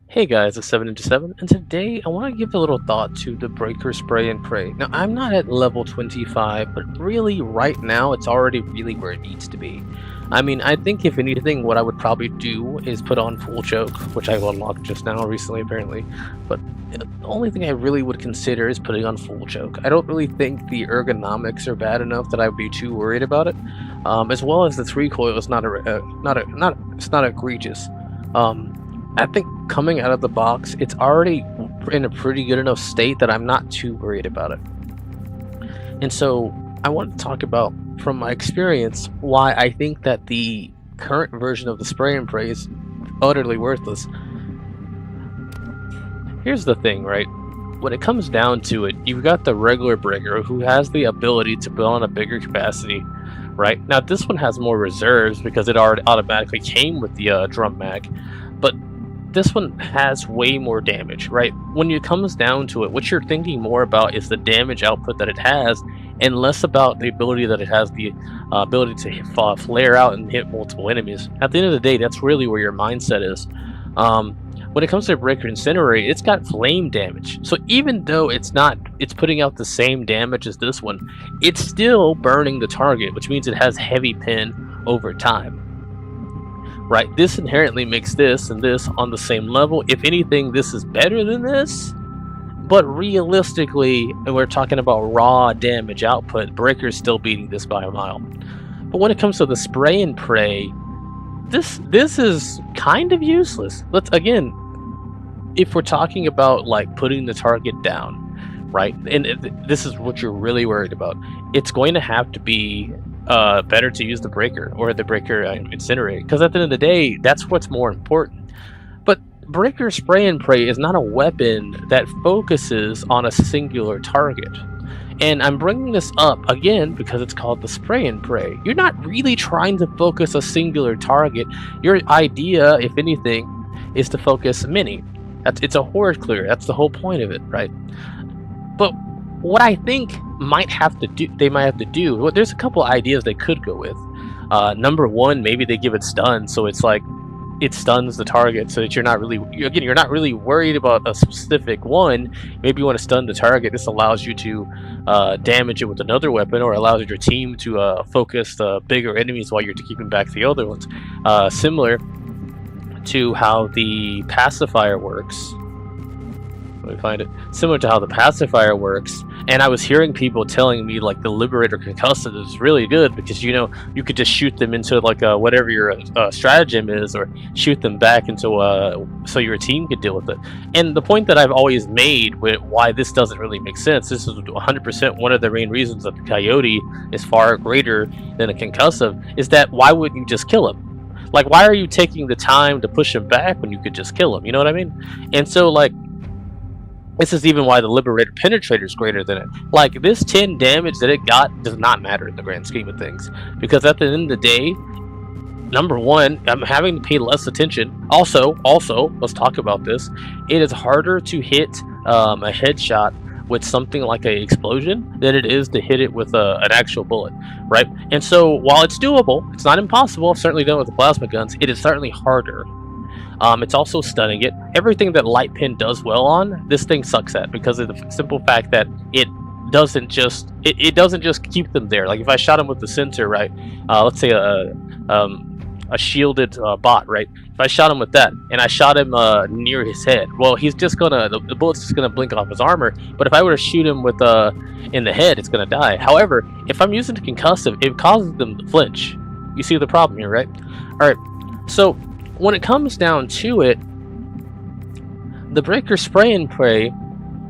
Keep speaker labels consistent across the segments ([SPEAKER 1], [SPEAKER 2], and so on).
[SPEAKER 1] Hey guys, it's 7 into 7, and today I want to give a little thought to the Breaker Spray and Pray. Now, I'm not at level 25, but really, right now, it's already really where it needs to be. I mean, I think if anything, what I would probably do is put on Full Choke, which I've unlocked just now recently, apparently. But the only thing I really would consider is putting on Full Choke. I don't really think the ergonomics are bad enough that I would be too worried about it, as well as the 3-coil is it's not egregious. I think coming out of the box, it's already in a pretty good enough state that I'm not too worried about it. And so I want to talk about, from my experience, why I think that the current version of the Spray and Pray is utterly worthless. Here's the thing, right? When it comes down to it, you've got the regular Breaker who has the ability to build on a bigger capacity, right? Now, this one has more reserves because it already automatically came with the drum mag, but this one has way more damage, right? When it comes down to it, what you're thinking more about is the damage output that it has, and less about the ability that it has, the ability to flare out and hit multiple enemies. At the end of the day, that's really where your mindset is. When it comes to Breaker Incinerate, it's got flame damage. So even though it's putting out the same damage as this one, it's still burning the target, which means it has heavy pin over time. Right, this inherently makes this and this on the same level. If anything, this is better than this. But realistically, we're talking about raw damage output, Breaker's still beating this by a mile. But when it comes to the Spray and Pray, this is kind of useless. Again, if we're talking about like putting the target down, right? And this is what you're really worried about. It's going to have to be better to use the Breaker or the Breaker Incinerate, because at the end of the day, that's what's more important. But Breaker Spray and Pray is not a weapon that focuses on a singular target. And I'm bringing this up again because it's called the Spray and Pray. You're not really trying to focus a singular target. Your idea, if anything, is to focus many. It's a horde clear. That's the whole point of it, right? But what I think they might have to do, well, there's a couple ideas they could go with. Number one, maybe they give it stun, so it's like it stuns the target, so that you're not really worried about a specific one. Maybe you want to stun the target. This allows you to damage it with another weapon, or allows your team to focus the bigger enemies while you're keeping back the other ones. Similar to how the pacifier works. Let me find it. Similar to how the pacifier works, and I was hearing people telling me like the Liberator Concussive is really good because you could just shoot them into like whatever your stratagem is, or shoot them back into so your team could deal with it. And the point that I've always made with why this doesn't really make sense, this is 100% one of the main reasons that the Coyote is far greater than a Concussive, is that why wouldn't you just kill him? Like, why are you taking the time to push him back when you could just kill him? You know what I mean? And so like, this is even why the Liberator Penetrator is greater than it. Like, this 10 damage that it got does not matter in the grand scheme of things. Because at the end of the day, number one, I'm having to pay less attention. Also, let's talk about this. It is harder to hit a headshot with something like an explosion than it is to hit it with an actual bullet, right? And so, while it's doable, it's not impossible. I've certainly done it with the plasma guns. It is certainly harder. It's also stunning it. Everything that Light Pin does well on, this thing sucks at, because of the simple fact that it doesn't just keep them there. Like if I shot him with the sensor, right? Let's say a shielded bot, right? If I shot him with that and I shot him near his head, well, he's just gonna the bullet's just gonna blink off his armor. But if I were to shoot him with in the head, it's gonna die. However, if I'm using the concussive, it causes them to flinch. You see the problem here, right? All right, so when it comes down to it, the Breaker Spray and Pray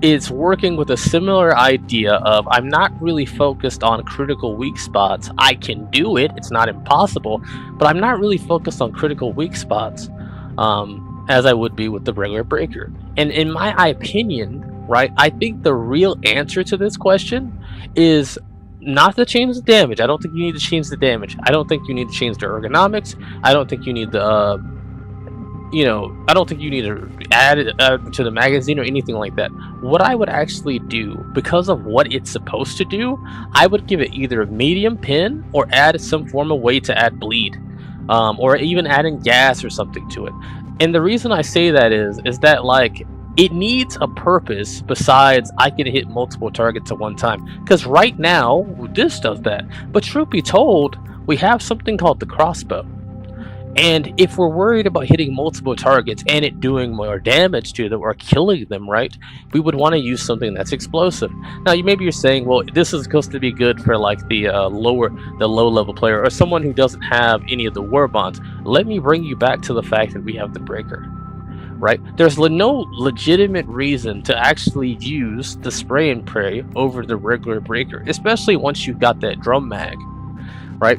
[SPEAKER 1] is working with a similar idea of, I'm not really focused on critical weak spots. I can do it, it's not impossible, but I'm not really focused on critical weak spots as I would be with the regular Breaker. And in my opinion, right, I think the real answer to this question is not to change the damage. I don't think you need to change the damage. I don't think you need to change the ergonomics. I don't think you need the I don't think you need to add it to the magazine or anything like that. What I would actually do, because of what it's supposed to do, I would give it either a medium pin or add some form of way to add bleed, or even adding gas or something to it. And the reason I say that is that, like, it needs a purpose besides I can hit multiple targets at one time. Because right now, this does that. But truth be told, we have something called the crossbow. And if we're worried about hitting multiple targets and it doing more damage to them or killing them, right, we would want to use something that's explosive. Now, maybe you're saying, well, this is supposed to be good for like the low-level player or someone who doesn't have any of the war bonds. Let me bring you back to the fact that we have the breaker, right? There's no legitimate reason to actually use the spray and pray over the regular breaker, especially once you've got that drum mag, right?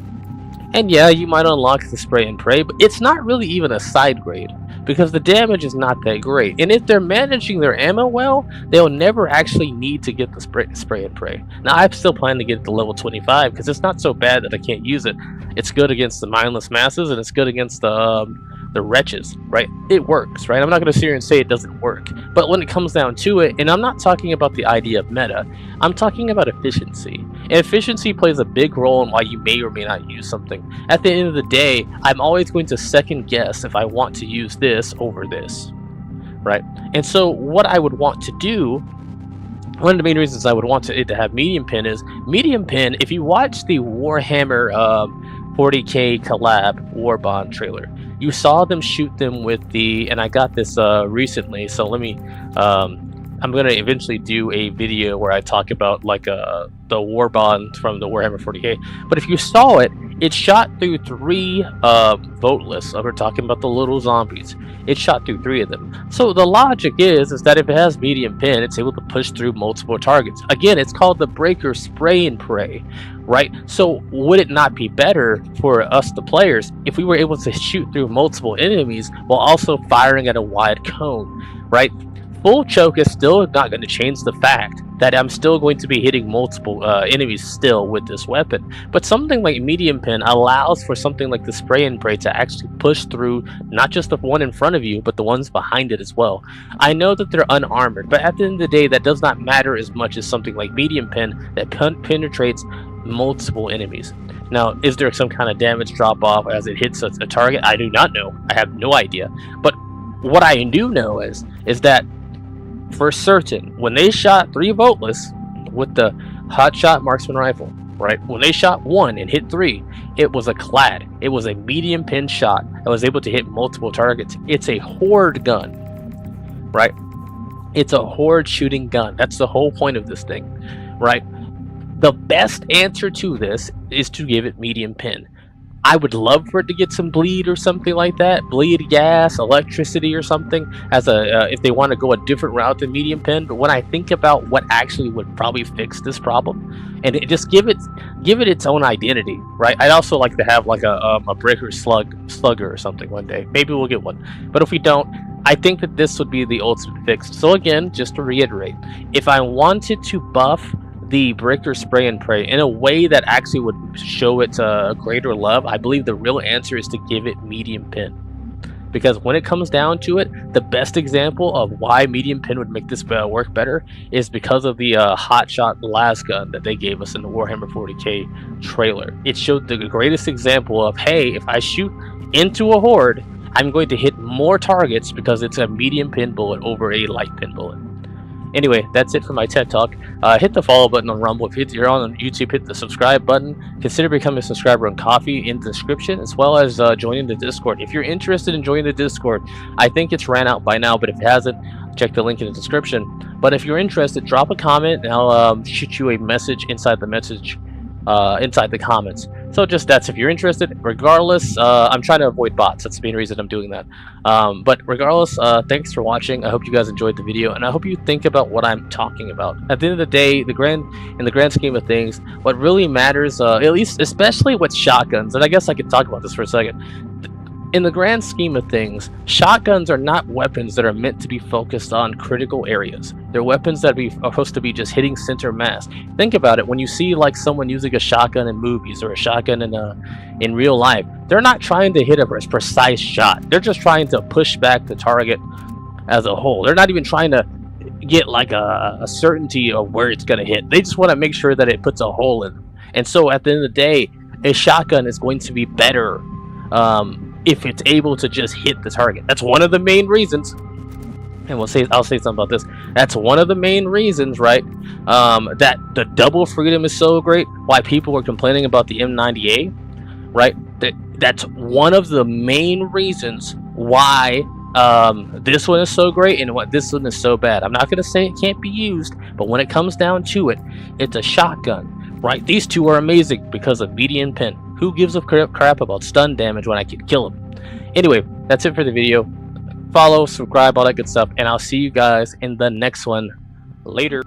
[SPEAKER 1] And yeah, you might unlock the spray and pray, but it's not really even a side grade because the damage is not that great. And if they're managing their ammo well, they'll never actually need to get the spray and pray. Now, I still plan to get it to level 25 because it's not so bad that I can't use it. It's good against the mindless masses and it's good against the wretches, right? It works, right? I'm not going to sit here and say it doesn't work. But when it comes down to it, and I'm not talking about the idea of meta, I'm talking about efficiency. And efficiency plays a big role in why you may or may not use something. At the end of the day, I'm always going to second guess if I want to use this over this, right? And so what I would want to do, one of the main reasons I would want it to have medium pin is, medium pin, if you watch the Warhammer 40k collab Warbond trailer, you saw them shoot them with the, and I got this recently, so let me, I'm going to eventually do a video where I talk about like the Warbond from the Warhammer 40k, but if you saw it, it shot through 3 voteless. We're talking about the little zombies. It shot through 3 of them. So the logic is that if it has medium pin, it's able to push through multiple targets. Again, it's called the breaker spray and pray, right? So would it not be better for us, the players, if we were able to shoot through multiple enemies while also firing at a wide cone, right? Full choke is still not going to change the fact that I'm still going to be hitting multiple enemies still with this weapon. But something like medium pin allows for something like the spray and pray to actually push through not just the one in front of you, but the ones behind it as well. I know that they're unarmored, but at the end of the day, that does not matter as much as something like medium pin that penetrates multiple enemies. Now, is there some kind of damage drop off as it hits a target? I do not know. I have no idea. But what I do know is that for certain, when they shot 3 voteless with the hotshot marksman rifle, right? When they shot 1 and hit 3, it was a clad. It was a medium pin shot that was able to hit multiple targets. It's a horde gun, right? It's a horde shooting gun. That's the whole point of this thing, right? The best answer to this is to give it medium pin. I would love for it to get some bleed or something like that, bleed, gas, electricity or something, as a if they want to go a different route than medium pin. But when I think about what actually would probably fix this problem, and just give it its own identity, right? I'd also like to have like a breaker slugger or something one day. Maybe we'll get one. But if we don't, I think that this would be the ultimate fix. So again, just to reiterate, if I wanted to buff the breaker spray and pray in a way that actually would show it greater love, I believe the real answer is to give it medium pin. Because when it comes down to it, the best example of why medium pin would make this work better is because of the hotshot las gun that they gave us in the Warhammer 40k trailer. It showed the greatest example of, hey, if I shoot into a horde, I'm going to hit more targets because it's a medium pin bullet over a light pin bullet. Anyway, that's it for my TED Talk. Hit the follow button on Rumble. If you're on YouTube, hit the subscribe button. Consider becoming a subscriber on Coffee in the description, as well as joining the Discord. If you're interested in joining the Discord, I think it's ran out by now, but if it hasn't, check the link in the description. But if you're interested, drop a comment, and I'll shoot you a message inside the comments. So just that's if you're interested. Regardless, I'm trying to avoid bots. That's the main reason I'm doing that. But regardless, thanks for watching. I hope you guys enjoyed the video, and I hope you think about what I'm talking about. At the end of the day, in the grand scheme of things, what really matters, at least especially with shotguns, and I guess I could talk about this for a second. In the grand scheme of things, shotguns are not weapons that are meant to be focused on critical areas. They're weapons that are supposed to be just hitting center mass. Think about it, when you see like someone using a shotgun in movies or a shotgun in real life, they're not trying to hit a precise shot. They're just trying to push back the target as a whole. They're not even trying to get like a certainty of where it's going to hit. They just want to make sure that it puts a hole in them. And so at the end of the day, a shotgun is going to be better if it's able to just hit the target. That's one of the main reasons, and I'll say something about this. That's one of the main reasons, right? That the double freedom is so great. Why people were complaining about the M90A, right? That's one of the main reasons why this one is so great and what this one is so bad. I'm not going to say it can't be used, but when it comes down to it, it's a shotgun, right? These two are amazing because of median pin. Who gives a crap about stun damage when I can kill him? Anyway, that's it for the video. Follow, subscribe, all that good stuff, and I'll see you guys in the next one. Later.